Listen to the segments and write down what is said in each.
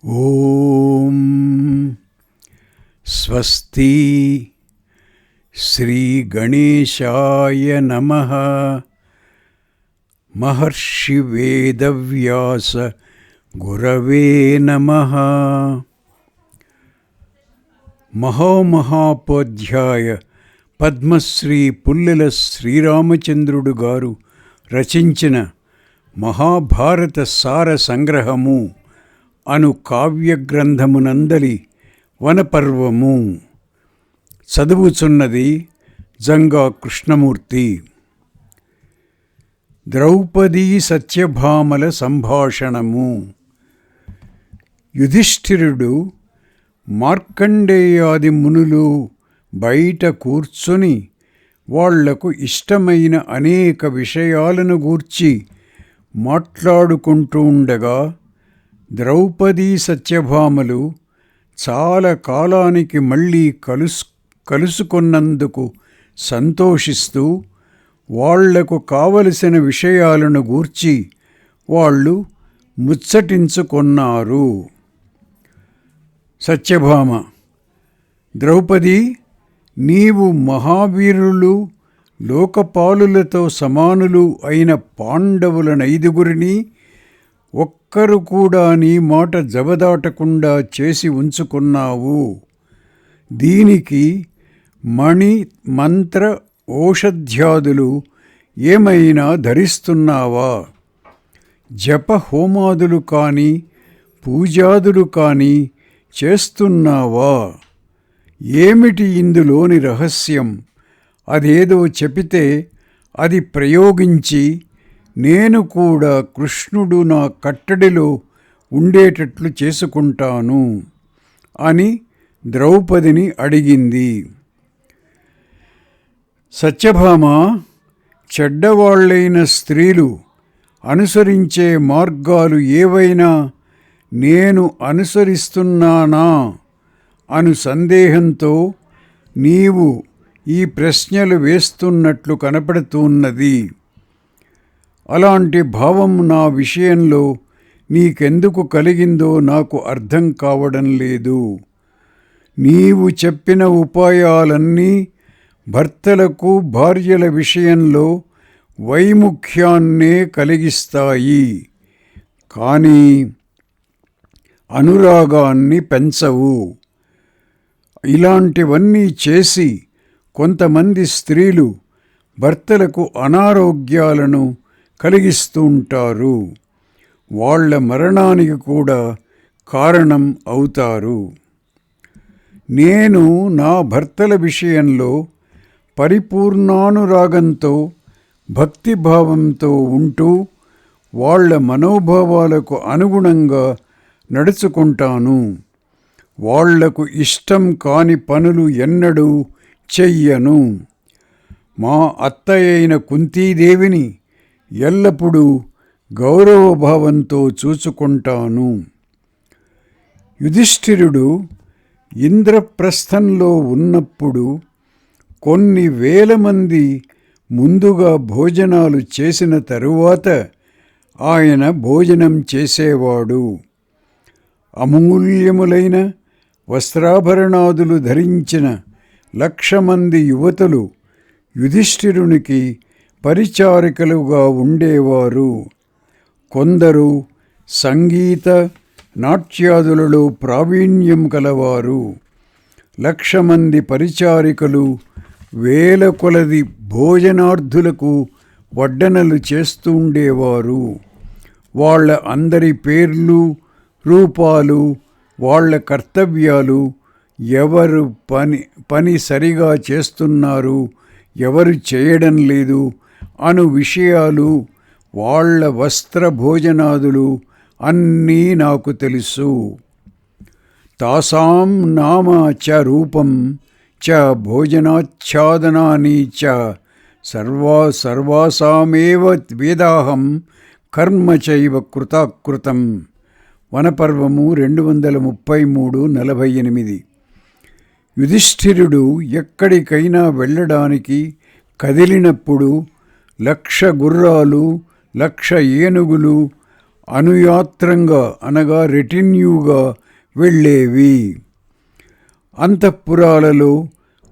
ఓం స్వస్తి శ్రీ గణేశాయ నమః. మహర్షి వేదవ్యాస గురవే నమః. మహామహోపాధ్యాయ పద్మశ్రీ పుల్లెల శ్రీరామచంద్రుడు గారు రచించిన మహాభారత సార సంగ్రహము అను కావ్యగ్రంథమునందలి వనపర్వము చదువుచున్నది జంగా కృష్ణమూర్తి. ద్రౌపదీ సత్యభామల సంభాషణము. యుధిష్ఠిరుడు మార్కండేయాది మునులు బయట కూర్చొని వాళ్లకు ఇష్టమైన అనేక విషయాలను గూర్చి మాట్లాడుకుంటూ ఉండగా ద్రౌపదీ సత్యభామలు చాలా కాలానికి మళ్ళీ కలుసుకున్నందుకు సంతోషిస్తూ వాళ్లకు కావలసిన విషయాలను గూర్చి వాళ్ళు ముచ్చటించుకొన్నారు. సత్యభామ: ద్రౌపది, నీవు మహావీరులు, లోకపాలులతో సమానులు అయిన పాండవులనైదుగురిని ఒక్కరు కూడా నీ మాట జవదాటకుండా చేసి ఉంచుకున్నావు. దీనికి మణి మంత్ర ఓషధ్యాదులు ఏమైనా ధరిస్తున్నావా? జప హోమాదులు కానీ పూజాదులు కానీ చేస్తున్నావా? ఏమిటి ఇందులోని రహస్యం? అదేదో చెబితే అది ప్రయోగించి నేను కూడా కృష్ణుడు నా కట్టడిలో ఉండేటట్లు చేసుకుంటాను అని ద్రౌపదిని అడిగింది. సత్యభామ: చెడ్డవాళ్లైన స్త్రీలు అనుసరించే మార్గాలు ఏవైనా నేను అనుసరిస్తున్నానా అను సందేహంతో నీవు ఈ ప్రశ్నలు వేస్తున్నట్లు కనపడుతున్నది. అలాంటి భావం నా విషయంలో నీకెందుకు కలిగిందో నాకు అర్థం కావడం లేదు. నీవు చెప్పిన ఉపాయాలన్నీ భర్తలకు భార్యల విషయంలో వైముఖ్యాన్నే కలిగిస్తాయి, కానీ అనురాగాన్ని పెంచవు. ఇలాంటివన్నీ చేసి కొంతమంది స్త్రీలు భర్తలకు అనారోగ్యాలను కలిగిస్తూ ఉంటారు. వాళ్ళ మరణానికి కూడా కారణం అవుతారు. నేను నా భర్తల విషయంలో పరిపూర్ణానురాగంతో భక్తిభావంతో ఉంటూ వాళ్ళ మనోభావాలకు అనుగుణంగా నడుచుకుంటాను. వాళ్లకు ఇష్టం కాని పనులు ఎన్నడూ చెయ్యను. మా అత్తయ్యైన కుంతీదేవిని ఎల్లప్పుడూ గౌరవభావంతో చూచుకుంటాను. యుధిష్ఠిరుడు ఇంద్రప్రస్థంలో ఉన్నప్పుడు కొన్ని వేల మంది ముందుగా భోజనాలు చేసిన తరువాత ఆయన భోజనం చేసేవాడు. అమూల్యములైన వస్త్రాభరణాదులు ధరించిన 1,00,000 మంది యువతులు యుధిష్ఠిరునికి పరిచారికలుగా ఉండేవారు. కొందరు సంగీత నాట్యాదులలో ప్రావీణ్యం కలవారు. 1,00,000 మంది పరిచారికలు వేల కొలది భోజనార్థులకు వడ్డనలు చేస్తూ ఉండేవారు. వాళ్ళ అందరి పేర్లు, రూపాలు, వాళ్ళ కర్తవ్యాలు, ఎవరు పని సరిగా చేస్తున్నారు, ఎవరు చేయడం లేదు అను విషయాలు, వాళ్ళ వస్త్ర భోజనాదులు అన్నీ నాకు తెలుసు. తాసాం నామ చ రూపం చ భోజనాచ్ఛాదనాని చ సర్వాసామేవ వేదాహం కర్మ చైవ కృతాకృతం. వనపర్వము 233:48. యుధిష్ఠిరుడు ఎక్కడికైనా వెళ్ళడానికి కదిలినప్పుడు 1,00,000 గుర్రాలు, 1,00,000 ఏనుగులు, అనుయాత్రంగా అనగా రెటిన్యూగా వెళ్ళేవి. అంతఃపురాలలో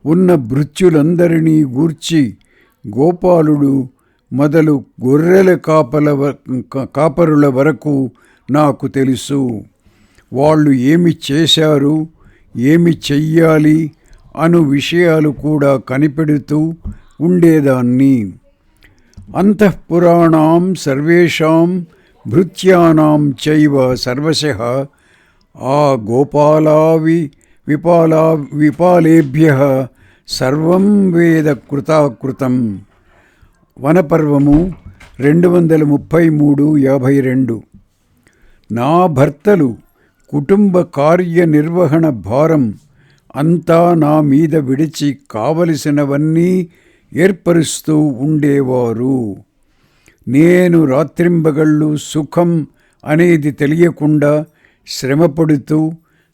ఉన్న భృత్యులందరినీ గూర్చి గోపాలుడు మొదలు గొర్రెల కాపరుల వరకు నాకు తెలుసు. వాళ్ళు ఏమి చేశారు, ఏమి చెయ్యాలి అను విషయాలు కూడా కనిపెడుతూ ఉండేదాన్ని. అంతఃపురాణాం సర్వేషాం భృత్యానాం చైవ సర్వశః ఆ విపాలేభ్యః సర్వం వేద కృతాకృతం. వనపర్వము 233:52. నా భర్తలు కుటుంబ కార్యనిర్వహణ భారం అంతా నా మీద విడిచి కావలసినవన్నీ ఏర్పరుస్తూ ఉండేవారు. నేను రాత్రింబగళ్ళు సుఖం అనేది తెలియకుండా శ్రమపడుతూ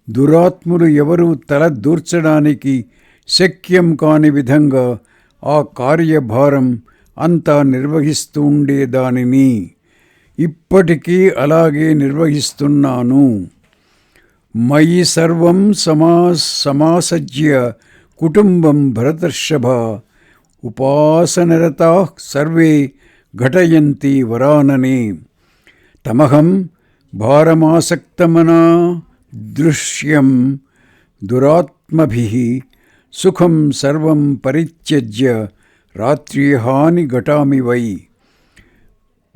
దురాత్ములు ఎవరూ తల దూర్చడానికి శక్యం కాని విధంగా ఆ కార్యభారం అంతా నిర్వహిస్తూ ఉండేదానిని. ఇప్పటికీ అలాగే నిర్వహిస్తున్నాను. మయి సర్వం సమాసజ్య కుటుంబం భరతర్షభ ఉపాసనరతాః సర్వే ఘటయంతి వరాననే. తమహం భారమాసక్తమనా దృశ్యం దురాత్మభిః సుఖం సర్వం పరిత్యజ్య రాత్రిహాని ఘటామి వై.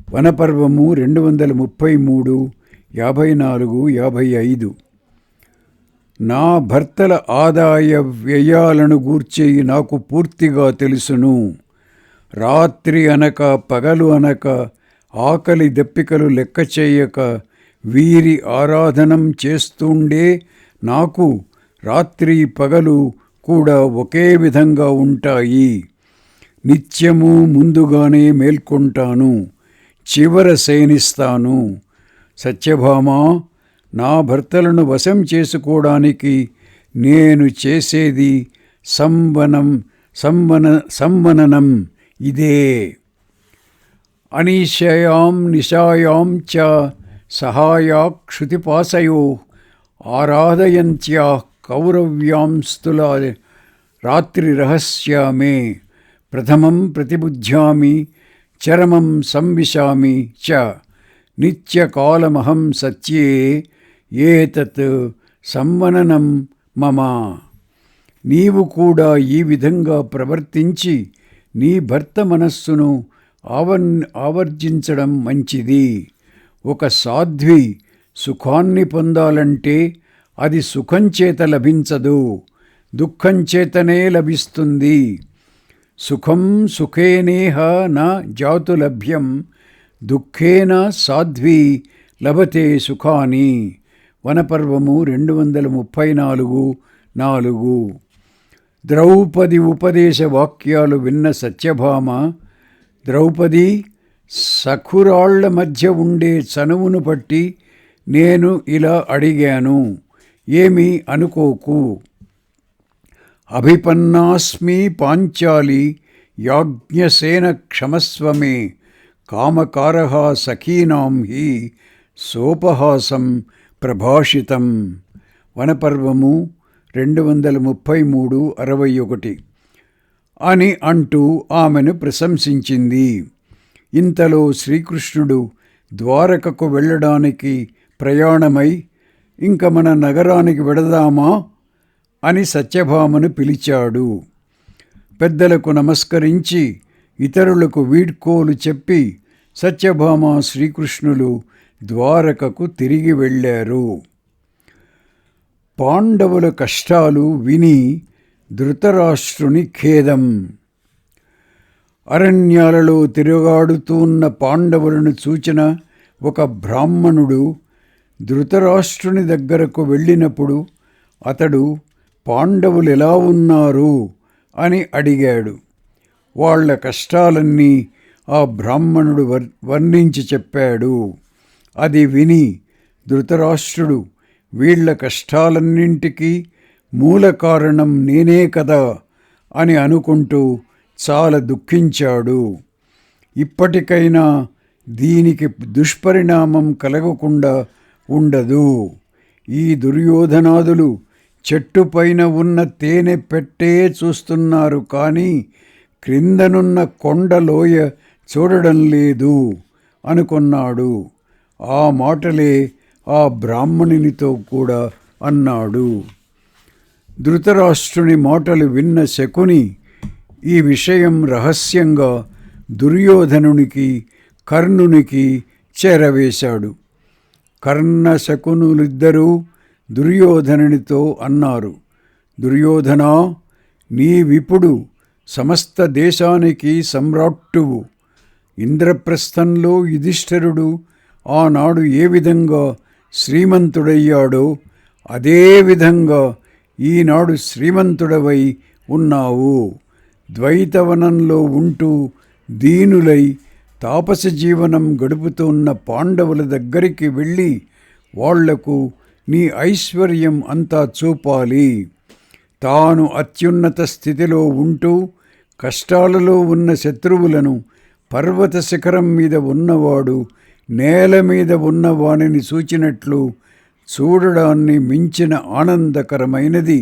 వనపర్వము 233:54-55. నా భర్తల ఆదాయ వ్యయాలను గూర్చి నాకు పూర్తిగా తెలుసును. రాత్రి అనక పగలు అనక ఆకలి దప్పికలు లెక్క చేయక వీరి ఆరాధనం చేస్తుండే నాకు రాత్రి పగలు కూడా ఒకే విధంగా ఉంటాయి. నిత్యము ముందుగానే మేల్కొంటాను, చివర శయనిస్తాను. సత్యభామా, నా భర్తలను వశం చేసుకోవడానికి నేను చేసేది సంవననం ఇదే. అనీశయాం నిశాయాం చ సహాయాక్షుతిపాసయో ఆరాధయంత్యా కౌరవ్యాంస్తులా రాత్రిరహస్యామే. ప్రథమం ప్రతిబుధ్యామి చరమం సంవిశామి చ నిత్యకాలమహం సత్యే ఏతత్ సంవననం మమ. నీవు కూడా ఈ విధంగా ప్రవర్తించి నీ భర్త మనస్సును ఆవర్జించడం మంచిది. ఒక సాధ్వి సుఖాన్ని పొందాలంటే అది సుఖం చేత లభించదు, దుఃఖం చేతనే లభిస్తుంది. సుఖం సుఖేనేహ న జాతు లభ్యం దుఃఖేన సాధ్వి లభతే సుఖాని. వనపర్వము 234:4. ద్రౌపది ఉపదేశ వాక్యాలు విన్న సత్యభామ, ద్రౌపది, సఖురాళ్ల మధ్య ఉండే చనువును బట్టి నేను ఇలా అడిగాను, ఏమీ అనుకోకు. అభిపన్నాస్మి పాంచాలి యాజ్ఞసేన క్షమస్వమే కామకారః సఖీనాం హి సోపహాసం ప్రభాషితం. వనపర్వము 233:61 అని అంటూ ఆమెను ప్రశంసించింది. ఇంతలో శ్రీకృష్ణుడు ద్వారకకు వెళ్ళడానికి ప్రయాణమై, ఇంక మన నగరానికి వెడదామా అని సత్యభామను పిలిచాడు. పెద్దలకు నమస్కరించి ఇతరులకు వీడ్కోలు చెప్పి సత్యభామ శ్రీకృష్ణులు ద్వారకకు తిరిగి వెళ్ళారు. పాండవుల కష్టాలు విని ధృతరాష్ట్రుని ఖేదం. అరణ్యాలలో తిరుగాడుతున్న పాండవులను చూచిన ఒక బ్రాహ్మణుడు ధృతరాష్ట్రుని దగ్గరకు వెళ్ళినప్పుడు అతడు పాండవులు ఎలా ఉన్నారు అని అడిగాడు. వాళ్ల కష్టాలన్నీ ఆ బ్రాహ్మణుడు వర్ణించి చెప్పాడు. అది విని ధృతరాష్ట్రుడు వీళ్ల కష్టాలన్నింటికీ మూల కారణం నేనే కదా అని అనుకుంటూ చాలా దుఃఖించాడు. ఇప్పటికైనా దీనికి దుష్పరిణామం కలగకుండా ఉండదు. ఈ దుర్యోధనాదులు చెట్టుపైన ఉన్న తేనె పెట్టే చూస్తున్నారు, కానీ క్రిందనున్న కొండలోయ చూడడం లేదు అనుకున్నాడు. ఆ మాటలే ఆ బ్రాహ్మణునితో కూడా అన్నాడు. ధృతరాష్ట్రుని మాటలు విన్న శకుని ఈ విషయం రహస్యంగా దుర్యోధనునికి, కర్ణునికి చేరవేశాడు. కర్ణ శకునులిద్దరూ దుర్యోధనునితో అన్నారు, దుర్యోధనా, నీవిప్పుడు సమస్త దేశానికి సమ్రాట్టువు. ఇంద్రప్రస్థంలో యుధిష్ఠిరుడు ఆనాడు ఏ విధంగా శ్రీమంతుడయ్యాడో అదేవిధంగా ఈనాడు శ్రీమంతుడవై ఉన్నావు. ద్వైతవనంలో ఉంటూ దీనులై తాపస జీవనం గడుపుతున్న పాండవుల దగ్గరికి వెళ్ళి వాళ్లకు నీ ఐశ్వర్యం అంతా చూపాలి. తాను అత్యున్నత స్థితిలో ఉంటూ కష్టాలలో ఉన్న శత్రువులను పర్వత శిఖరం మీద ఉన్నవాడు నేల మీద ఉన్నవానిని చూచినట్లు చూడడాన్ని మించిన ఆనందకరమైనది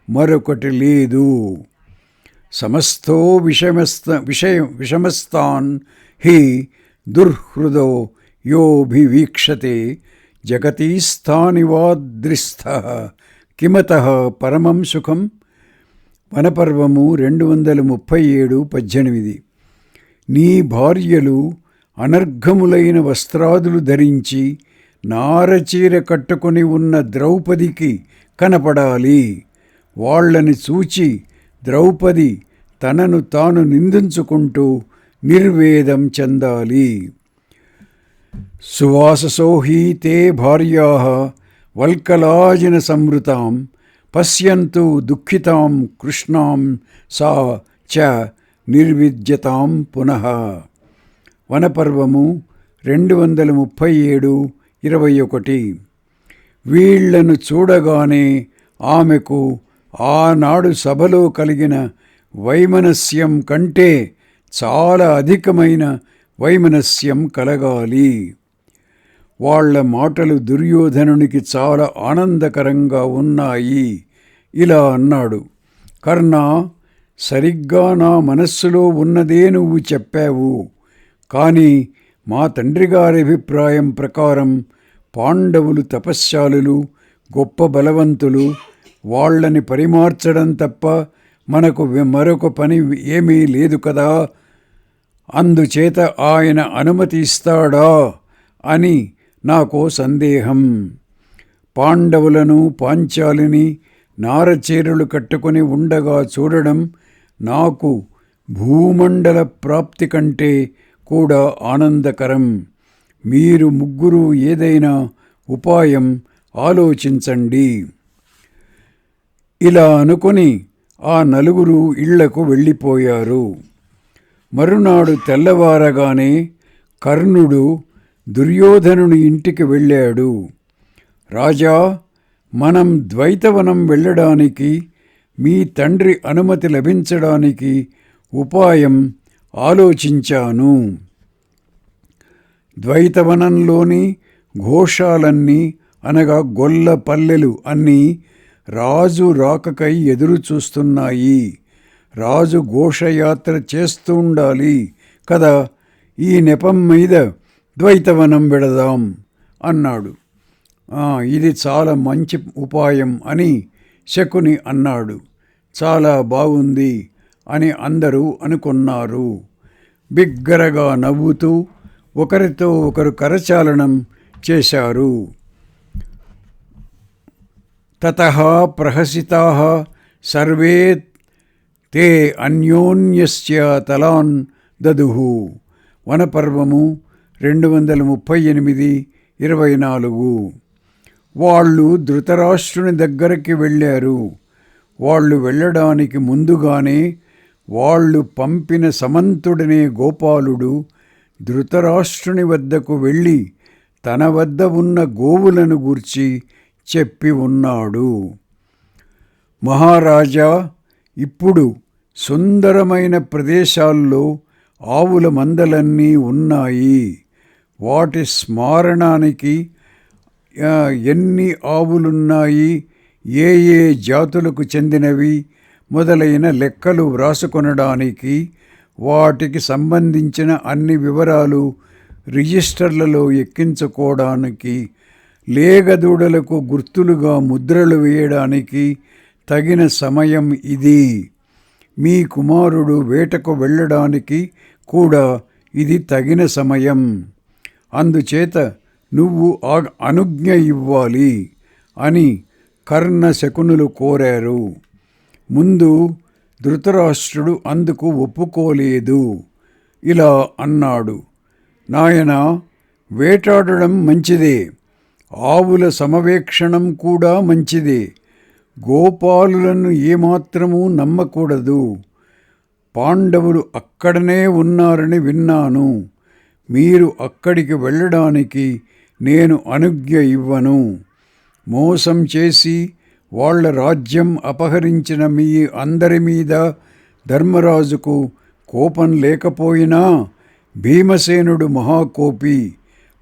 మరొకటి లేదు. సమస్తో విషమస్తాన్ హి దుర్హృదో యోభివీక్షతే జగతీస్థానివాద్రిస్థః కిమతః పరమం సుఖం. వనపర్వము 237:18. నీ భార్యలు అనర్ఘములైన వస్త్రాదులు ధరించి నారచీర కట్టుకొని ఉన్న ద్రౌపదికి కనపడాలి. వాళ్ళని చూచి ద్రౌపది తనను తాను నిందించుకుంటూ నిర్వేదం చెందాలి. సువాససో హి తే భార్యాః వల్కలాజిన సంవృతాం పశ్యంతు దుఃఖితాం కృష్ణాం సా చ నిర్విద్యతాం పునః. వనపర్వము 237:21. వీళ్లను చూడగానే ఆమెకు ఆనాడు సభలో కలిగిన వైమనస్యం కంటే చాలా అధికమైన వైమనస్యం కలగాలి. వాళ్ల మాటలు దుర్యోధనునికి చాలా ఆనందకరంగా ఉన్నాయి. ఇలా అన్నాడు, కర్ణ, సరిగ్గా నా మనస్సులో ఉన్నదే నువ్వు చెప్పావు. కానీ మా తండ్రి గారి అభిప్రాయం ప్రకారం పాండవులు తపశ్శాలులు, గొప్ప బలవంతులు. వాళ్ళని పరిమార్చడం తప్ప మనకు మరొక పని ఏమీ లేదు కదా. అందుచేత ఆయన అనుమతి ఇస్తాడా అని నాకో సందేహం. పాండవులను, పాంచాలిని నారచీరలు కట్టుకొని ఉండగా చూడడం నాకు భూమండల ప్రాప్తి కంటే కూడా ఆనందకరం. మీరు ముగ్గురు ఏదైనా ఉపాయం ఆలోచించండి. ఇలా అనుకొని ఆ నలుగురు ఇళ్లకు వెళ్ళిపోయారు. మరునాడు తెల్లవారగానే కర్ణుడు దుర్యోధనుని ఇంటికి వెళ్ళాడు. రాజా, మనం ద్వైతవనం వెళ్ళడానికి మీ తండ్రి అనుమతి లభించడానికి ఉపాయం ఆలోచించాను. ద్వైతవనంలోని ఘోషాలన్నీ అనగా గొల్ల పల్లెలు అన్నీ రాజు రాకకై ఎదురు చూస్తున్నాయి. రాజు ఘోషయాత్ర చేస్తూ ఉండాలి కదా. ఈ నెపం మీద ద్వైతవనం వెడదాం అన్నాడు. ఇది చాలా మంచి ఉపాయం అని శకుని అన్నాడు. చాలా బాగుంది అని అందరూ అనుకున్నారు. బిగ్గరగా నవ్వుతూ ఒకరితో ఒకరు కరచాలనం చేశారు. తతః ప్రహసితాః సర్వే తే అన్యోన్యస్య తలాన్ దదుః. వనపర్వము 238:24. వాళ్ళు ధృతరాష్ట్రుని దగ్గరికి వెళ్ళారు. వాళ్ళు వెళ్ళడానికి ముందుగానే వాళ్ళు పంపిన సమంతుడనే గోపాలుడు ధృతరాష్ట్రుని వద్దకు వెళ్ళి తన వద్ద ఉన్న గోవులను గూర్చి చెప్పి ఉన్నాడు. మహారాజా, ఇప్పుడు సుందరమైన ప్రదేశాల్లో ఆవుల మందలన్నీ ఉన్నాయి. వాటి స్మరణానికి ఎన్ని ఆవులున్నాయి, ఏ ఏ జాతులకు చెందినవి మొదలైన లెక్కలు వ్రాసుకొనడానికి, వాటికి సంబంధించిన అన్ని వివరాలు రిజిస్టర్లలో ఎక్కించుకోవడానికి, లేగదూడలకు గుర్తులుగా ముద్రలు వేయడానికి తగిన సమయం ఇది. మీ కుమారుడు వేటకు వెళ్ళడానికి కూడా ఇది తగిన సమయం. అందుచేత నువ్వు అనుజ్ఞ ఇవ్వాలి అని కర్ణ శకునులు కోరారు. ముందు ధృతరాష్ట్రుడు అందుకు ఒప్పుకోలేదు. ఇలా అన్నాడు, నాయనా, వేటాడడం మంచిదే, ఆవుల సమవేక్షణం కూడా మంచిదే. గోపాలులను ఏమాత్రమూ నమ్మకూడదు. పాండవులు అక్కడనే ఉన్నారని విన్నాను. మీరు అక్కడికి వెళ్ళడానికి నేను అనుజ్ఞ ఇవ్వను. మోసం చేసి వాళ్ళ రాజ్యం అపహరించిన మీ అందరి మీద ధర్మరాజుకు కోపం లేకపోయినా భీమసేనుడు మహాకోపి.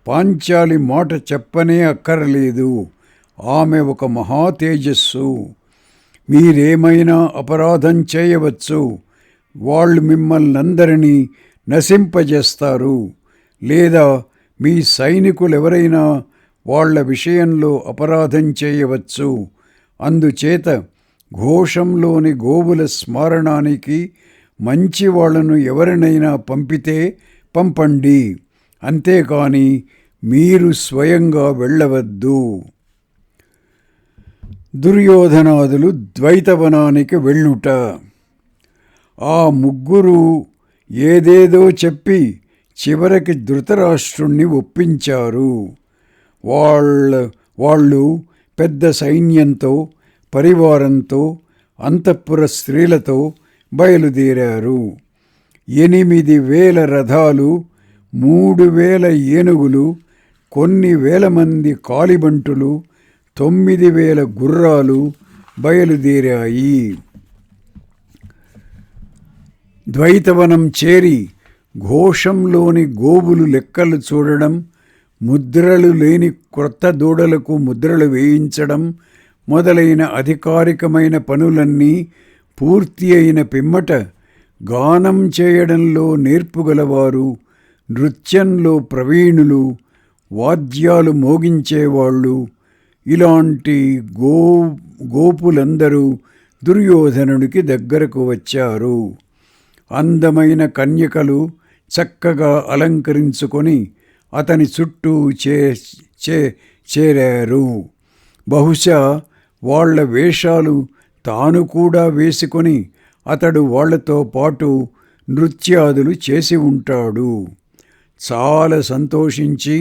పాంచాలి మాట చెప్పనే అక్కర్లేదు. ఆమె ఒక మహా తేజస్సు. మీరేమైనా అపరాధం చేయవచ్చు. వాళ్ళు మిమ్మల్నందరినీ నశింపజేస్తారు. లేదా మీ సైనికులెవరైనా వాళ్ళ విషయంలో అపరాధం చేయవచ్చు. అందుచేత ఘోషంలోని గోవుల స్మరణానికి మంచి వాళ్లను ఎవరినైనా పంపితే పంపండి. అంతేకాని మీరు స్వయంగా వెళ్ళవద్దు. దుర్యోధనాదులు ద్వైతవనానికి వెళ్ళుట. ఆ ముగ్గురు ఏదేదో చెప్పి చివరికి ధృతరాష్ట్రుణ్ణి ఒప్పించారు. వాళ్ళు పెద్ద సైన్యంతో, పరివారంతో, అంతఃపుర స్త్రీలతో బయలుదేరారు. 8,000 రథాలు, 3,000 ఏనుగులు, కొన్ని వేల మంది కాలిబంటులు, 9,000 గుర్రాలు బయలుదేరాయి. ద్వైతవనం చేరి ఘోషంలోని గోవులు లెక్కలు చూడడం, ముద్రలు లేని క్రొత్త దూడలకు ముద్రలు వేయించడం మొదలైన అధికారికమైన పనులన్నీ పూర్తి అయిన పిమ్మట గానం చేయడంలో నేర్పుగలవారు, నృత్యంలో ప్రవీణులు, వాద్యాలు మోగించేవాళ్ళు, ఇలాంటి గోపులందరూ దుర్యోధనుడికి దగ్గరకు వచ్చారు. అందమైన కన్యకలు చక్కగా అలంకరించుకొని అతని చుట్టూ చేరారు. బహుశా వాళ్ల వేషాలు తాను కూడా వేసుకొని అతడు వాళ్లతో పాటు నృత్యాదులు చేసి ఉంటాడు. చాలా సంతోషించి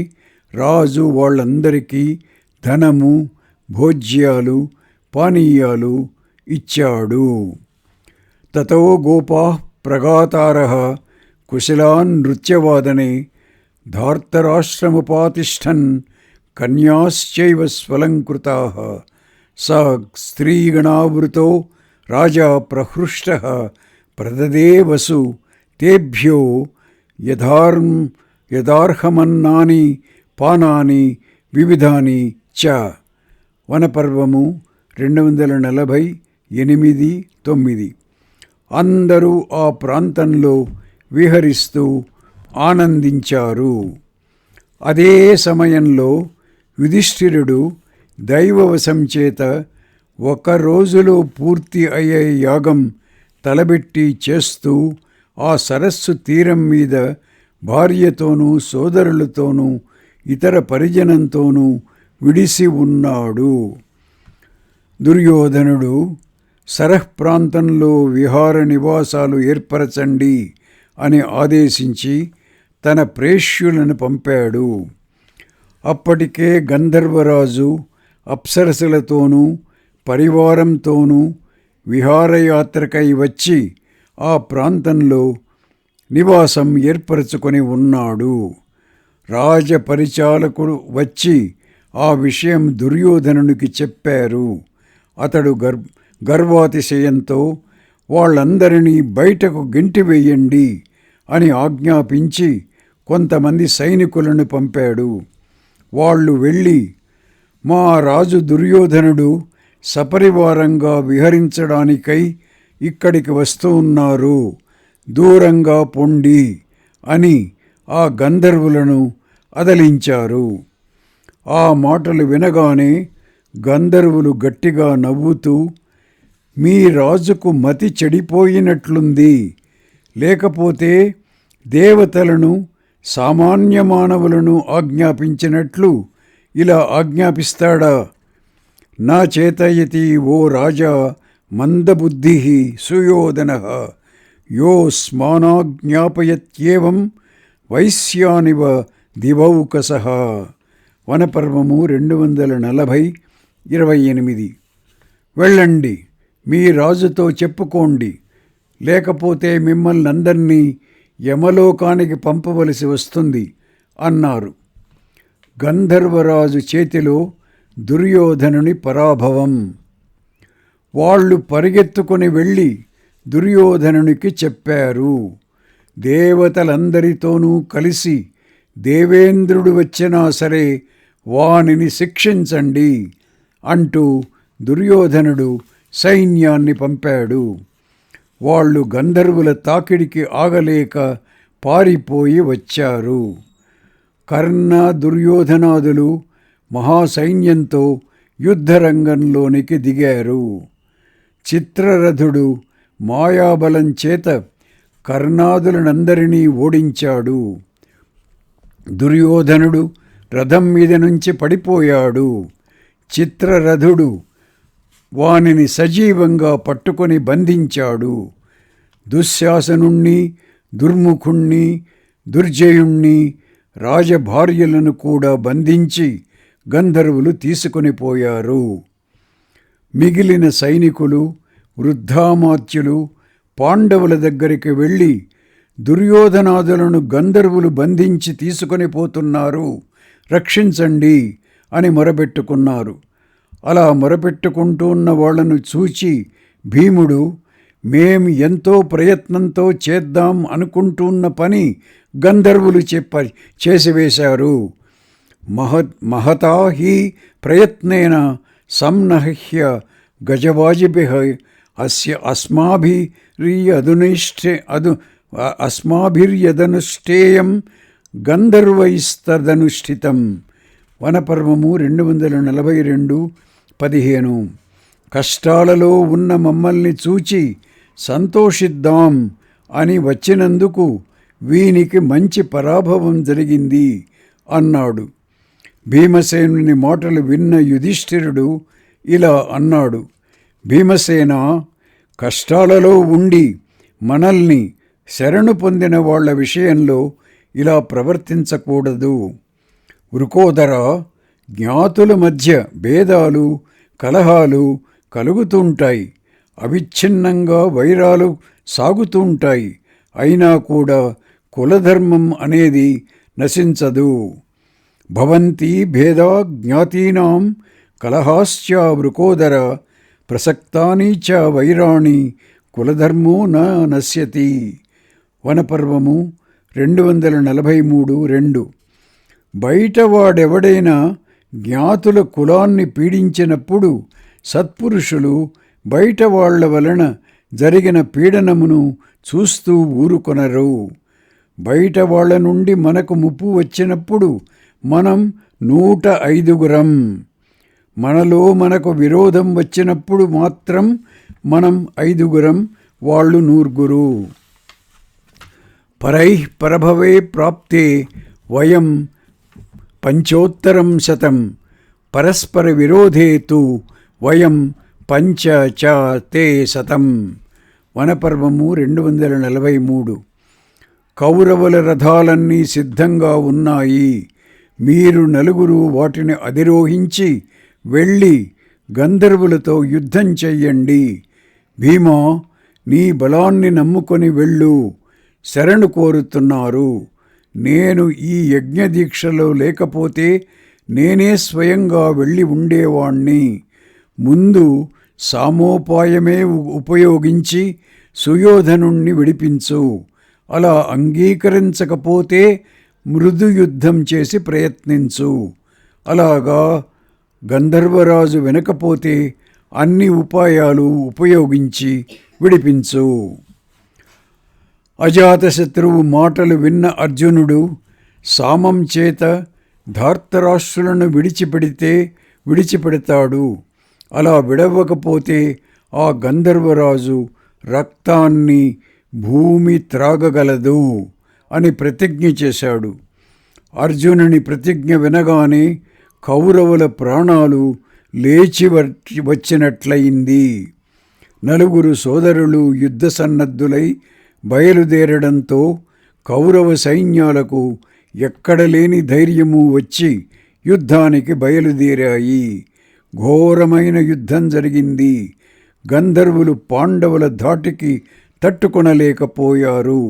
రాజు వాళ్ళందరికీ ధనము, భోజ్యాలు, పానీయాలు ఇచ్చాడు. తతో గోపాః ప్రగాతారః కుశలాన్ నృత్యవాదనే ధార్తరాష్ట్రముపాతిష్ఠన్ కన్యాశ్చైవ స్వలంకృతాః. స స్త్రీగణావృతో రాజా ప్రహృష్టః ప్రదదే వసు తేభ్యో యథార్హమన్నాని పానాని వివిధాని చ. వనపర్వము 248:9. అందరూ ఆ ప్రాంతంలో విహరిస్తూ ఆనందించారు. అదే సమయంలో యుధిష్ఠిరుడు దైవవశం చేత 1 రోజులో పూర్తి అయ్యే యాగం తలబెట్టి చేస్తూ ఆ సరస్సు తీరం మీద భార్యతోనూ సోదరులతోనూ ఇతర పరిజనంతోనూ విడిసి ఉన్నాడు. దుర్యోధనుడు సరఃప్రాంతంలో విహార నివాసాలు ఏర్పరచండి అని ఆదేశించి తన ప్రేష్యులను పంపాడు. అప్పటికే గంధర్వరాజు అప్సరసులతోనూ పరివారంతోనూ విహారయాత్రకై వచ్చి ఆ ప్రాంతంలో నివాసం ఏర్పరచుకొని ఉన్నాడు. రాజపరిచాలకుడు వచ్చి ఆ విషయం దుర్యోధనునికి చెప్పారు. అతడు గర్వాతిశయంతో వాళ్ళందరినీ బయటకు గెంటివేయండి అని ఆజ్ఞాపించి కొంతమంది సైనికులను పంపాడు. వాళ్ళు వెళ్ళి, మా రాజు దుర్యోధనుడు సపరివారంగా విహరించడానికై ఇక్కడికి వస్తూ ఉన్నారు, దూరంగా పొండి అని ఆ గంధర్వులను అదలించారు. ఆ మాటలు వినగానే గంధర్వులు గట్టిగా నవ్వుతూ, మీ రాజుకు మతి చెడిపోయినట్లుంది, లేకపోతే దేవతలను సామాన్య మానవులను ఆజ్ఞాపించినట్లు ఇలా ఆజ్ఞాపిస్తాడా? నా చేతయతి ఓ రాజా మందబుద్ధి సుయోధన యోస్మానాజ్ఞాపయత్యేవం వైశ్యానివ దివౌకస. వనపర్వము 240:28. వెళ్ళండి, మీ రాజుతో చెప్పుకోండి, లేకపోతే మిమ్మల్ని అందరినీ యమలోకానికి పంపవలసి వస్తుంది అన్నారు. గంధర్వరాజు చేతిలో దుర్యోధనుని పరాభవం. వాళ్ళు పరిగెత్తుకుని వెళ్ళి దుర్యోధనునికి చెప్పారు. దేవతలందరితోనూ కలిసి దేవేంద్రుడు వచ్చినా సరే వానిని శిక్షించండి అంటూ దుర్యోధనుడు సైన్యాన్ని పంపాడు. వాళ్ళు గంధర్వుల తాకిడికి ఆగలేక పారిపోయి వచ్చారు. కర్ణ, దుర్యోధనాదులు మహాసైన్యంతో యుద్ధరంగంలోనికి దిగారు. చిత్రరథుడు మాయాబలం చేత కర్ణాదులనందరినీ ఓడించాడు. దుర్యోధనుడు రథం మీద నుంచి పడిపోయాడు. చిత్రరథుడు వానిని సజీవంగా పట్టుకొని బంధించాడు. దుశ్శాసనుణ్ణి, దుర్ముఖుణ్ణి, దుర్జయుణ్ణి, రాజభార్యలను కూడా బంధించి గంధర్వులు తీసుకొని పోయారు. మిగిలిన సైనికులు, వృద్ధామాత్యులు పాండవుల దగ్గరికి వెళ్ళి, దుర్యోధనాదులను గంధర్వులు బంధించి తీసుకొని పోతున్నారు, రక్షించండి అని మొరపెట్టుకున్నారు. అలా మొరపెట్టుకుంటున్న వాళ్లను చూచి భీముడు, మేం ఎంతో ప్రయత్నంతో చేద్దాం అనుకుంటున్న పని గంధర్వులు చేసివేశారు. మహతా హి ప్రయత్నేన సంనహ్య గజవాజిభిః అస్మాభిర్యదనుష్ఠేయం గంధర్వైస్తదనుష్ఠితం. వనపర్వము 242:15. కష్టాలలో ఉన్న మమ్మల్ని చూచి సంతోషిద్దాం అని వచ్చినందుకు వీనికి మంచి పరాభవం జరిగింది అన్నాడు. భీమసేనుని మాటలు విన్న యుధిష్ఠిరుడు ఇలా అన్నాడు, భీమసేన, కష్టాలలో ఉండి మనల్ని శరణు పొందిన వాళ్ల విషయంలో ఇలా ప్రవర్తించకూడదు. వృకోదర, జ్ఞాతుల మధ్య భేదాలు, కలహాలు కలుగుతుంటాయి, అవిచ్ఛిన్నంగా వైరాలు సాగుతుంటాయి. అయినా కూడా కులధర్మం అనేది నశించదు. భవంతి భేదా జ్ఞాతీనాం కలహాశ్చ వృకోదర ప్రసక్తాని చ వైరాణి కులధర్మో న నశ్యతి. వనపర్వము 243:2. బయటవాడెవడైనా జ్ఞాతుల కులాన్ని పీడించినప్పుడు సత్పురుషులు బయట వాళ్ల వలన జరిగిన పీడనమును చూస్తూ ఊరుకొనరు. బయట వాళ్ల నుండి మనకు ముప్పు వచ్చినప్పుడు మనం 105. మనలో మనకు విరోధం వచ్చినప్పుడు మాత్రం మనం 5, వాళ్ళు 100. పరైః పరభవే ప్రాప్తే వయం 5,000 పరస్పర విరోధే తు వయం 5 చ తే 100. వనపర్వము 243. కౌరవుల రథాలన్నీ సిద్ధంగా ఉన్నాయి, మీరు 4 వాటిని అధిరోహించి వెళ్ళి గంధర్వులతో యుద్ధం చెయ్యండి. భీమా, నీ బలాన్ని నమ్ముకొని వెళ్ళు, శరణు కోరుతున్నారు. నేను ఈ యజ్ఞదీక్షలో లేకపోతే నేనే స్వయంగా వెళ్ళి ఉండేవాణ్ణి. ముందు సామోపాయమే ఉపయోగించి సుయోధనుణ్ణి విడిపించు. అలా అంగీకరించకపోతే మృదు యుద్ధం చేసి ప్రయత్నించు. అలాగా గంధర్వరాజు వినకపోతే అన్ని ఉపాయాలు ఉపయోగించి విడిపించు. అజాతశత్రువు మాటలు విన్న అర్జునుడు సామం చేత ధార్తరాష్ట్రులను విడిచిపెడతాడు. అలా విడవకపోతే ఆ గంధర్వరాజు రక్తాన్ని భూమి త్రాగగలదు అని ప్రతిజ్ఞ చేశాడు. అర్జునుని ప్రతిజ్ఞ వినగానే కౌరవుల ప్రాణాలు లేచి వచ్చినట్లయింది. 4 సోదరులు యుద్ధ సన్నద్ధులై బయలుదేరడంతో కౌరవ సైన్యాలకు ఎక్కడలేని ధైర్యము వచ్చి యుద్ధానికి బయలుదేరాయి. ఘోరమైన యుద్ధం జరిగింది. గంధర్వులు పాండవుల ధాటికి తట్టుకొనలేకపోయారు.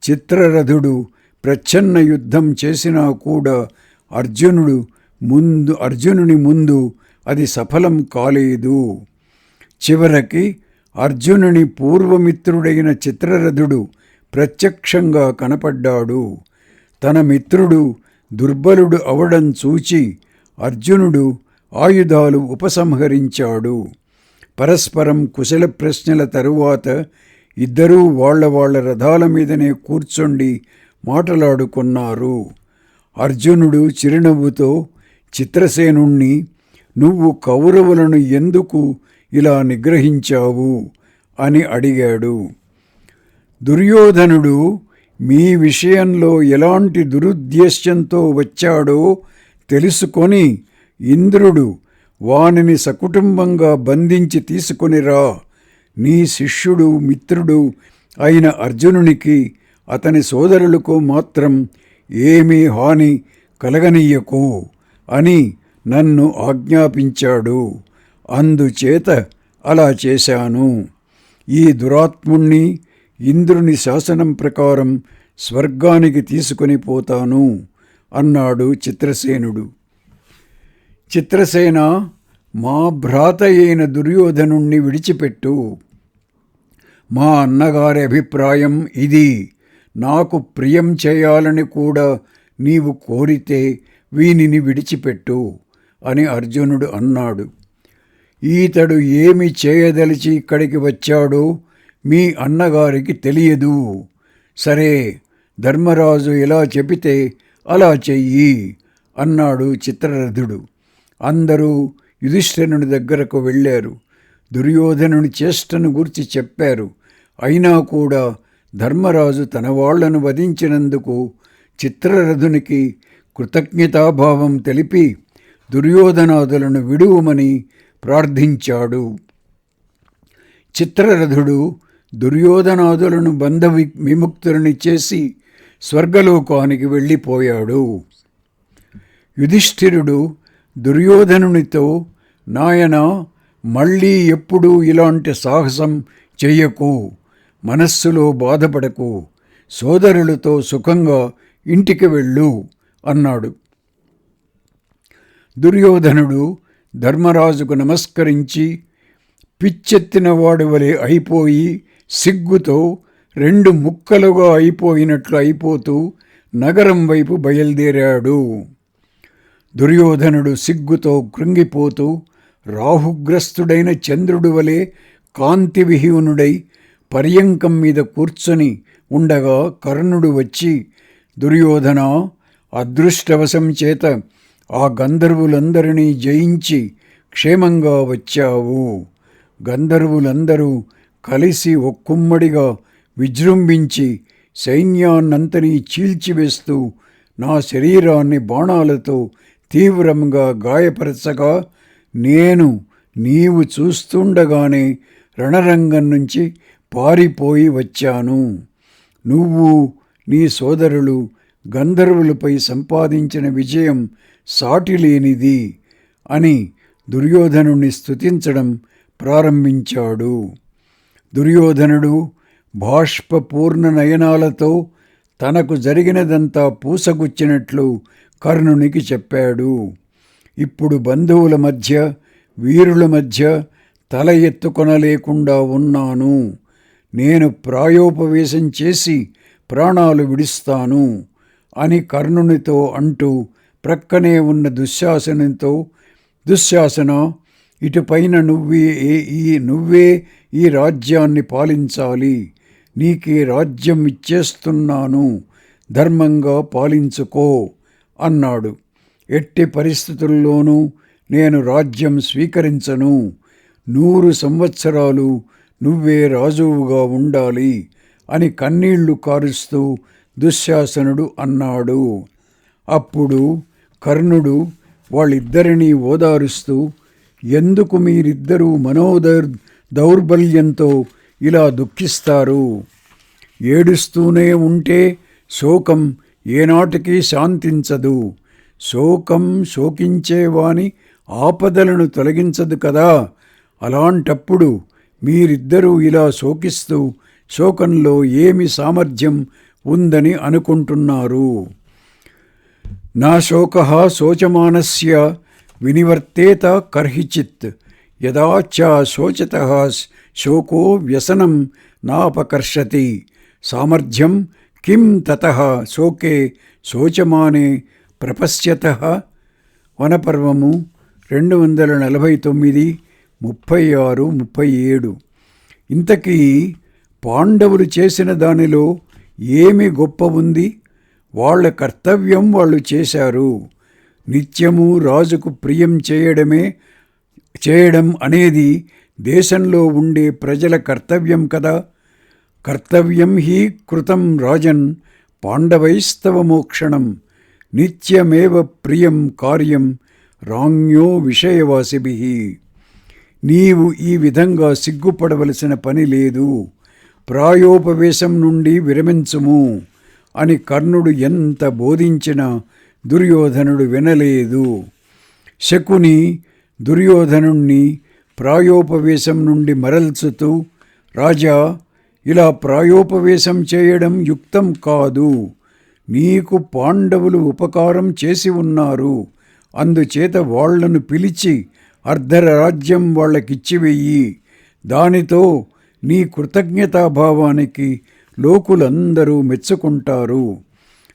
చిత్రరథుడు ప్రచ్ఛన్న యుద్ధం చేసినా కూడా అర్జునుని ముందు అది సఫలం కాలేదు. చివరికి అర్జునుని పూర్వమిత్రుడైన చిత్రరథుడు ప్రత్యక్షంగా కనపడ్డాడు. తన మిత్రుడు దుర్బలుడు అవడం చూచి అర్జునుడు ఆయుధాలు ఉపసంహరించాడు. పరస్పరం కుశల ప్రశ్నల తరువాత ఇద్దరూ వాళ్ళ రథాల మీదనే కూర్చొండి మాట్లాడుకున్నారు. అర్జునుడు చిరునవ్వుతో చిత్రసేనుణ్ణి, నువ్వు కౌరవులను ఎందుకు ఇలా నిగ్రహించావు అని అడిగాడు. దుర్యోధనుడు మీ విషయంలో ఎలాంటి దురుద్దేశ్యంతో వచ్చాడో తెలుసుకొని ఇంద్రుడు వానిని సకుటుంబంగా బంధించి తీసుకొనిరా. నీ శిష్యుడు మిత్రుడు అయిన అర్జునునికి అతని సోదరులకు మాత్రం ఏమీ హాని కలగనీయకు అని నన్ను ఆజ్ఞాపించాడు. అందుచేత అలా చేశాను. ఈ దురాత్ముణ్ణి ఇంద్రుని శాసనం ప్రకారం స్వర్గానికి తీసుకొని పోతాను అన్నాడు చిత్రసేనుడు. చిత్రసేన, మా భ్రాత అయిన దుర్యోధనుణ్ణి విడిచిపెట్టు. మా అన్నగారి అభిప్రాయం ఇది. నాకు ప్రియం చేయాలని కూడా నీవు కోరితే వీనిని విడిచిపెట్టు అని అర్జునుడు అన్నాడు. ఈతడు ఏమి చేయదలిచి ఇక్కడికి వచ్చాడో మీ అన్నగారికి తెలియదు. సరే, ధర్మరాజు ఎలా చెబితే అలా చెయ్యి అన్నాడు చిత్రరథుడు. అందరూ యుధిష్ఠిరుని దగ్గరకు వెళ్ళారు. దుర్యోధనుని చేష్టను గురించి చెప్పారు. అయినా కూడా ధర్మరాజు తన వాళ్లను వధించినందుకు చిత్రరథునికి కృతజ్ఞతాభావం తెలిపి దుర్యోధనాదులను విడువమని ప్రార్థించాడు. చిత్రరథుడు దుర్యోధనాదులను విముక్తులని చేసి స్వర్గలోకానికి వెళ్ళిపోయాడు. యుధిష్ఠిరుడు దుర్యోధనునితో, నాయనా, మళ్ళీ ఎప్పుడూ ఇలాంటి సాహసం చెయ్యకు, మనస్సులో బాధపడకు, సోదరులతో సుఖంగా ఇంటికి వెళ్ళు అన్నాడు. దుర్యోధనుడు ధర్మరాజుకు నమస్కరించి పిచ్చెత్తిన వాడి వలె అయిపోయి సిగ్గుతో 2 ముక్కలుగా అయిపోయినట్లు అయిపోతూ నగరం వైపు బయలుదేరాడు. దుర్యోధనుడు సిగ్గుతో కృంగిపోతూ రాహుగ్రస్తుడైన చంద్రుడి వలె కాంతివిహీనుడై పర్యంకం మీద కూర్చొని ఉండగా కర్ణుడు వచ్చి, దుర్యోధన, అదృష్టవశం చేత ఆ గంధర్వులందరినీ జయించి క్షేమంగా వచ్చావు. గంధర్వులందరూ కలిసి ఒక్కుమ్మడిగా విజృంభించి సైన్యాన్నంతనీ చీల్చివేస్తూ నా శరీరాన్ని బాణాలతో తీవ్రంగా గాయపరచగా నీవు చూస్తుండగానే రణరంగం నుంచి పారిపోయి వచ్చాను. నువ్వు నీ సోదరులు గంధర్వులపై సంపాదించిన విజయం సాటిలేనిది అని దుర్యోధనుణ్ణి స్తుతించడం ప్రారంభించాడు. దుర్యోధనుడు బాష్పపూర్ణ నయనాలతో తనకు జరిగినదంతా పూసగుచ్చినట్లు కర్ణునికి చెప్పాడు. ఇప్పుడు బంధువుల మధ్య, వీరుల మధ్య తల ఎత్తుకొనలేకుండా ఉన్నాను. నేను ప్రాయోపవేశం చేసి ప్రాణాలు విడుస్తాను అని కర్ణునితో అంటూ ప్రక్కనే ఉన్న దుశ్శాసన, ఇటుపైన నువ్వే ఈ రాజ్యాన్ని పాలించాలి. నీకే రాజ్యం ఇచ్చేస్తున్నాను, ధర్మంగా పాలించుకో అన్నాడు. ఎట్టి పరిస్థితుల్లోనూ నేను రాజ్యం స్వీకరించను. 100 సంవత్సరాలు నువ్వే రాజువుగా ఉండాలి అని కన్నీళ్లు కారుస్తూ దుశ్శాసనుడు అన్నాడు. అప్పుడు కర్ణుడు వాళ్ళిద్దరినీ ఓదారుస్తూ, ఎందుకు మీరిద్దరూ దౌర్బల్యంతో ఇలా దుఃఖిస్తారు? ఏడుస్తూనే ఉంటే శోకం ఏనాటికి శాంతించదు. శోకం శోకించేవాని ఆపదలను తొలగించదు కదా. అలాంటప్పుడు మీరిద్దరూ ఇలా శోకిస్తూ శోకంలో ఏమి సామర్థ్యం ఉందని అనుకుంటున్నారు? నా శోకః శోచమానస్య వినివర్తేత కర్హిచిత్, యదా చ శోచతః శోకో వ్యసనం నాపకర్షతి, సామర్థ్యం కిం తతః శోకే శోచమానే ప్రపశ్యతః. వనపర్వము 249, 36, 37. ఇంతకీ పాండవులు చేసిన దానిలో ఏమి గొప్ప ఉంది? వాళ్ళ కర్తవ్యం వాళ్ళు చేశారు. నిత్యము రాజుకు ప్రియం చేయడం అనేది దేశంలో ఉండే ప్రజల కర్తవ్యం కదా. కర్తవ్యం హి కృతం రాజన్ పాండవైస్తవ మోక్షణం, నిత్యమేవ ప్రియం కార్యం రాజ్ఞో విషయవాసిభిః. నీవు ఈ విధంగా సిగ్గుపడవలసిన పని లేదు. ప్రాయోపవేశం నుండి విరమించుము అని కర్ణుడు ఎంత బోధించినా దుర్యోధనుడు వినలేదు. శకుని దుర్యోధనుణ్ణి ప్రాయోపవేశం నుండి మరల్చుతూ, రాజా, ఇలా ప్రాయోపవేశం చేయడం యుక్తం కాదు. నీకు పాండవులు ఉపకారం చేసి ఉన్నారు. అందుచేత వాళ్లను పిలిచి అర్ధరాజ్యం వాళ్ళకిచ్చివెయ్యి. దానితో నీ కృతజ్ఞతాభావానికి లోకులందరూ మెచ్చుకుంటారు.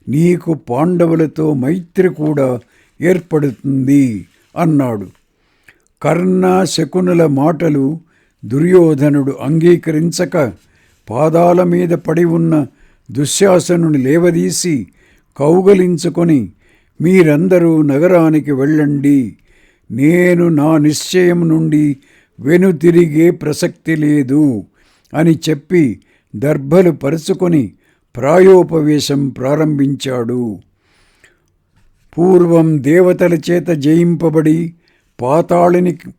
నీకు పాండవులతో మైత్రి కూడా ఏర్పడుతుంది అన్నాడు. కర్ణ శకునుల మాటలు దుర్యోధనుడు అంగీకరించక పాదాల మీద పడి ఉన్న దుశ్శాసనుని లేవదీసి కౌగలించుకొని, మీరందరూ నగరానికి వెళ్ళండి. నేను నా నిశ్చయం నుండి వెనుతిరిగే ప్రసక్తి లేదు అని చెప్పి దర్భలు పరుచుకొని ప్రాయోపవేశం ప్రారంభించాడు. పూర్వం దేవతల చేత జయింపబడి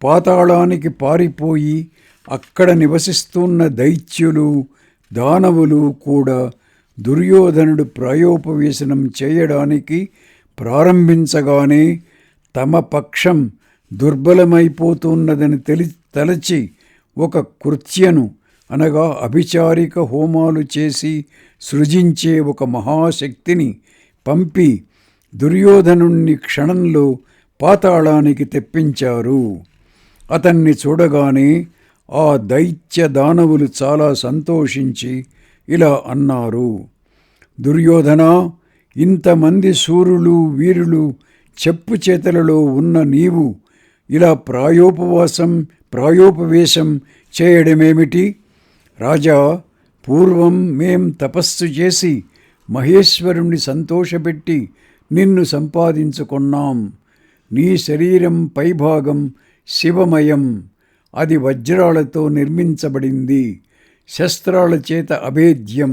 పాతాళానికి పారిపోయి అక్కడ నివసిస్తున్న దైత్యులు, దానవులు కూడా దుర్యోధనుడు ప్రాయోపవేశనం చేయడానికి ప్రారంభించగానే తమ పక్షం దుర్బలమైపోతున్నదని తలచి ఒక కృత్యను, అనగా అభిచారిక హోమాలు చేసి సృజించే ఒక మహాశక్తిని పంపి దుర్యోధనుణ్ణి క్షణంలో పాతాళానికి తెప్పించారు. అతన్ని చూడగానే ఆ దైత్య దానవులు చాలా సంతోషించి ఇలా అన్నారు: దుర్యోధన, ఇంతమంది శూరులు వీరులు చెప్పు చేతలలో ఉన్న నీవు ఇలా ప్రాయోపవేశం చేయడమేమిటి? రాజా, పూర్వం మేం తపస్సు చేసి మహేశ్వరుణ్ణి సంతోషపెట్టి నిన్ను సంపాదించుకున్నాం. నీ శరీరం పైభాగం శివమయం, అది వజ్రాలతో నిర్మించబడింది. శస్త్రాల చేత అభేద్యం.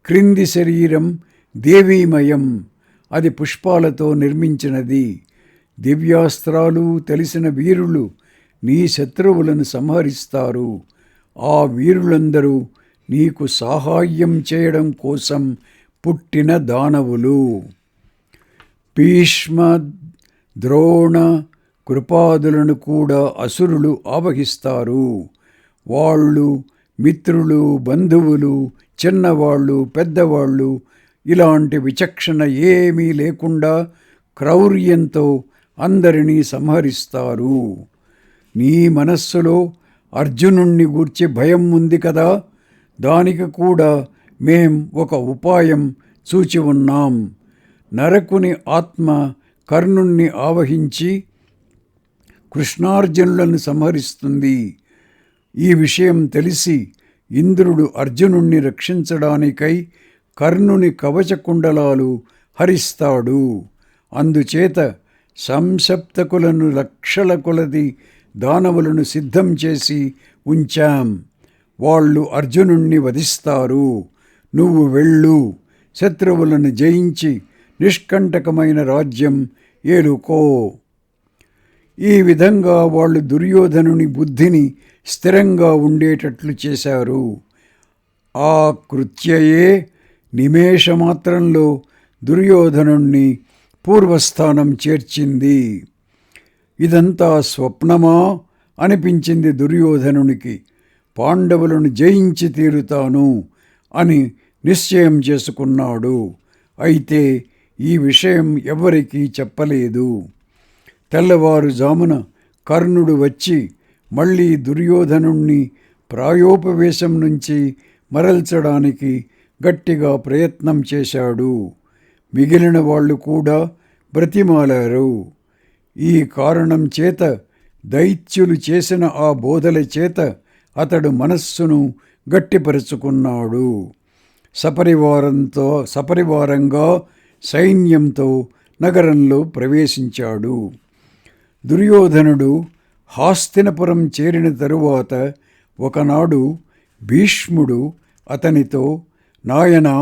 క్రింది శరీరం దేవీమయం, అది పుష్పాలతో నిర్మించినది. దివ్యాస్త్రాలు తెలిసిన వీరులు నీ శత్రువులను సంహరిస్తారు. ఆ వీరులందరూ నీకు సహాయం చేయడం కోసం పుట్టిన దానవులు. భీష్మ, ద్రోణ, కృపాదులను కూడా అసురులు ఆవహిస్తారు. వాళ్ళు మిత్రులు, బంధువులు, చిన్నవాళ్ళు, పెద్దవాళ్ళు ఇలాంటి విచక్షణ ఏమీ లేకుండా క్రౌర్యంతో అందరినీ సంహరిస్తారు. నీ మనస్సులో అర్జునుణ్ణి గూర్చి భయం ఉంది కదా, దానికి కూడా మేం ఒక ఉపాయం చూచి ఉన్నాం. నరకుని ఆత్మ కర్ణుణ్ణి ఆవహించి కృష్ణార్జునులను సంహరిస్తుంది. ఈ విషయం తెలిసి ఇంద్రుడు అర్జునుణ్ణి రక్షించడానికై కర్ణుని కవచకుండలాలు హరిస్తాడు. అందుచేత సంసప్తకులను లక్షల కొలది దానవులను సిద్ధం చేసి ఉంచాం. వాళ్ళు అర్జునుణ్ణి వధిస్తారు. నువ్వు వెళ్ళు, శత్రువులను జయించి నిష్కంటకమైన రాజ్యం ఏలుకో. ఈ విధంగా వాళ్ళు దుర్యోధనుని బుద్ధిని స్థిరంగా ఉండేటట్లు చేశారు. ఆ కృత్యయే నిమేషమాత్రంలో దుర్యోధనుణ్ణి పూర్వస్థానం చేర్చింది. ఇదంతా స్వప్నమా అనిపించింది దుర్యోధనునికి. పాండవులను జయించి తీరుతాను అని నిశ్చయం చేసుకున్నాడు. అయితే ఈ విషయం ఎవ్వరికీ చెప్పలేదు. తెల్లవారుజామున కర్ణుడు వచ్చి మళ్ళీ దుర్యోధనుణ్ణి ప్రాయోపవేశం నుంచి మరల్చడానికి గట్టిగా ప్రయత్నం చేశాడు. మిగిలిన వాళ్ళు కూడా బ్రతిమాలారు. ఈ కారణం చేత దైత్యులు చేసిన ఆ బోధల చేత అతడు మనస్సును గట్టిపరుచుకున్నాడు. సపరివారంగా సైన్యంతో నగరంలో ప్రవేశించాడు. దుర్యోధనుడు హాస్తినపురం చేరిన తరువాత ఒకనాడు భీష్ముడు అతనితో, నాయనా,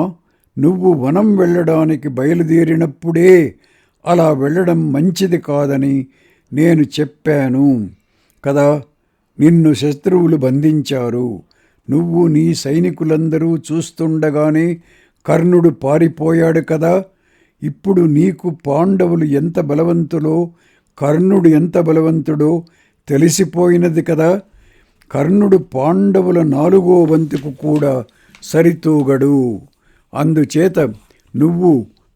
నువ్వు వనం వెళ్ళడానికి బయలుదేరినప్పుడే అలా వెళ్ళడం మంచిది కాదని నేను చెప్పాను కదా. నిన్ను శత్రువులు బంధించారు. నువ్వు నీ సైనికులందరూ చూస్తుండగానే కర్ణుడు పారిపోయాడు కదా. ఇప్పుడు నీకు పాండవులు ఎంత బలవంతులో కర్ణుడు ఎంత బలవంతుడో తెలిసిపోయినది కదా. కర్ణుడు పాండవుల 4వ వంతుకు కూడా సరితూగడు. అందుచేత నువ్వు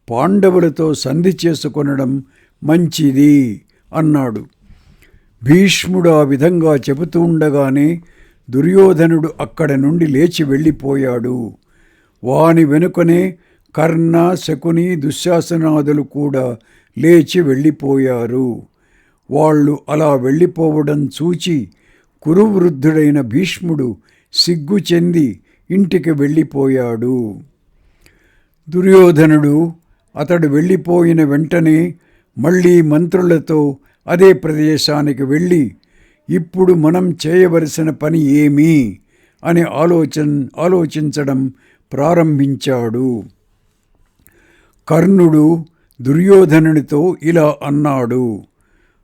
పాండవులతో సంధి చేసుకొనడం మంచిది అన్నాడు. భీష్ముడు ఆ విధంగా చెబుతూ ఉండగానే దుర్యోధనుడు అక్కడి నుండి లేచి వెళ్ళిపోయాడు. వాని వెనుకనే కర్ణ, శకుని, దుశ్శాసనాదులు కూడా లేచి వెళ్ళిపోయారు. వాళ్ళు అలా వెళ్ళిపోవడం చూచి కురువృద్ధుడైన భీష్ముడు సిగ్గు చెంది ఇంటికి వెళ్ళిపోయాడు. దుర్యోధనుడు అతడు వెళ్ళిపోయిన వెంటనే మళ్ళీ మంత్రులతో అదే ప్రదేశానికి వెళ్ళి ఇప్పుడు మనం చేయవలసిన పని ఏమి అని ఆలోచించడం ప్రారంభించాడు. కర్ణుడు దుర్యోధనునితో ఇలా అన్నాడు,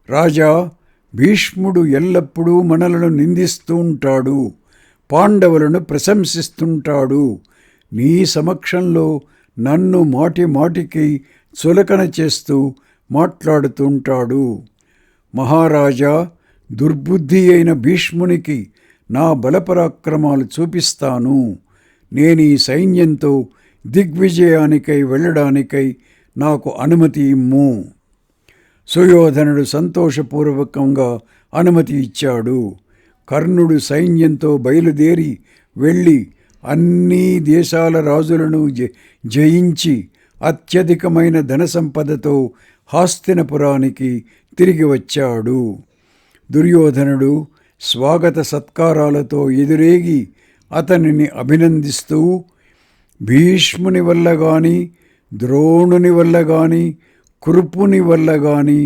రాజా, భీష్ముడు ఎల్లప్పుడూ మనలను నిందిస్తూ ఉంటాడు, పాండవులను ప్రశంసిస్తుంటాడు. నీ సమక్షంలో నన్ను మాటికి చులకన చేస్తూ మాట్లాడుతుంటాడు. మహారాజా, దుర్బుద్ధి అయిన భీష్మునికి నా బలపరాక్రమాలు చూపిస్తాను. నేను ఈ సైన్యంతో దిగ్విజయానికై వెళ్ళడానికై నాకు అనుమతి ఇమ్ము. సుయోధనుడు సంతోషపూర్వకంగా అనుమతి ఇచ్చాడు. కర్ణుడు సైన్యంతో బయలుదేరి వెళ్ళి అన్ని దేశాల రాజులను జయించి అత్యధికమైన ధన సంపదతో హాస్తినపురానికి తిరిగి వచ్చాడు. దుర్యోధనుడు స్వాగత సత్కారాలతో ఎదురేగి అతనిని అభినందిస్తూ, భీష్ముని వల్ల గాని, ద్రోణుని వల్ల గాని, కృపుని వల్ల గాని,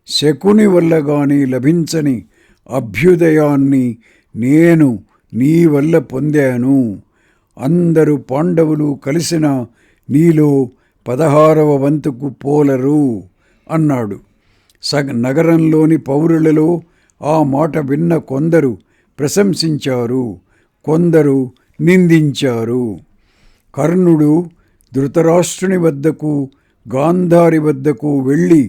శకుని వల్ల గాని లభించని అభ్యుదయాన్ని నేను నీ వల్ల పొందాను. అందరూ పాండవులు కలిసిన నీలో 16వ వంతుకు పోలరు అన్నాడు. నగరంలోని పౌరులలో ఆ మాట విన్న కొందరు ప్రశంసించారు, కొందరు నిందించారు. కర్ణుడు ధృతరాష్ట్రుని వద్దకు, గాంధారి వద్దకు వెళ్ళి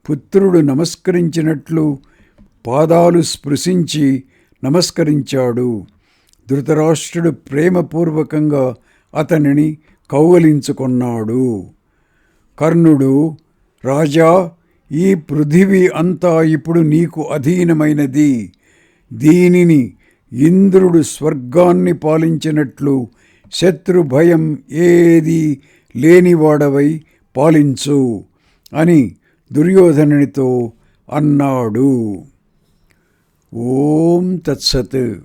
పుత్రుడు నమస్కరించినట్లు పాదాలు స్పృశించి నమస్కరించాడు. ధృతరాష్ట్రుడు ప్రేమపూర్వకంగా అతనిని కౌగలించుకున్నాడు. కర్ణుడు, రాజా, ఈ పృథివీ అంతా ఇప్పుడు నీకు అధీనమైనది. దీనిని ఇంద్రుడు స్వర్గాన్ని పాలించినట్లు శత్రు భయం ఏదీ లేనివాడవై పాలించు అని దుర్యోధనునితో అన్నాడు. ఓం తత్సత్.